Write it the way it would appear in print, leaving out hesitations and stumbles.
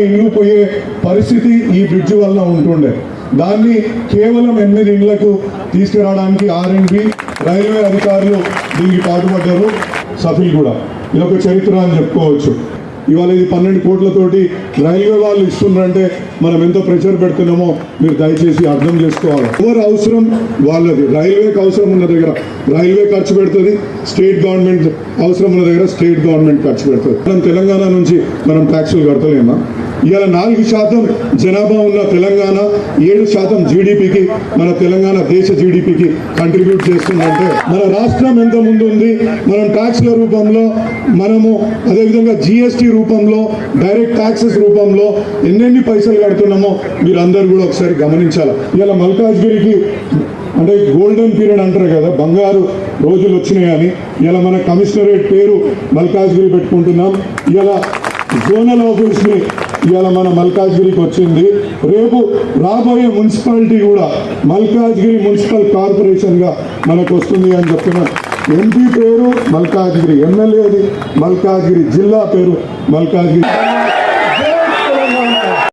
ఇళ్ళు పోయే పరిస్థితి ఈ బ్రిడ్జ్ వల్ల ఉంటుండే. దాన్ని కేవలం 8 ఇళ్లకు తీసుకురావడానికి R&B రైల్వే అధికారులు దీనికి పాటుపడ్డారు. సఫీల్ కూడా ఇది ఒక చరిత్ర అని చెప్పుకోవచ్చు. ఇవాళ ఇది 12 కోట్లతోటి రైల్వే వాళ్ళు ఇస్తున్నారంటే మనం ఎంతో ప్రెషర్ పెడుతున్నామో మీరు దయచేసి అర్థం చేసుకోవాలి. ఎవరు అవసరం వాళ్ళది. రైల్వేకి అవసరం ఉన్న దగ్గర రైల్వే ఖర్చు పెడుతుంది, స్టేట్ గవర్నమెంట్ అవసరం ఉన్న దగ్గర స్టేట్ గవర్నమెంట్ ఖర్చు పెడుతుంది. మనం తెలంగాణ నుంచి మనం ట్యాక్సులు కడతలేమా? ఇవాళ 4% జనాభా ఉన్న తెలంగాణ 7% జీడిపికి మన తెలంగాణ దేశ జీడిపికి కంట్రిబ్యూట్ చేస్తుందంటే మన రాష్ట్రం ఎంత ముందు ఉంది. మనం ట్యాక్స్ల రూపంలో మనము అదేవిధంగా GST రూపంలో డైరెక్ట్ ట్యాక్సెస్ రూపంలో ఎన్నెన్ని పైసలు కడుతున్నామో మీరు అందరూ కూడా ఒకసారి గమనించాలి. ఇవాళ మల్కాజ్గిరికి అంటే గోల్డెన్ పీరియడ్ అంటారు కదా, బంగారు రోజులు వచ్చినాయని ఇలా మన కమిషనరేట్ పేరు మల్కాజ్గిరి పెట్టుకుంటున్నాం. ఇలా జోనల్ ఆఫీస్ని ఇవాళ మన మల్కాజ్గిరికి వచ్చింది. రేపు రాబోయే మున్సిపాలిటీ కూడా మల్కాజ్గిరి మున్సిపల్ కార్పొరేషన్గా మనకు వస్తుంది అని చెప్తున్నాను. MP పేరు మల్కాజ్గిరి, MLAది మల్కాజ్గిరి, జిల్లా పేరు మల్కాజ్గిరి.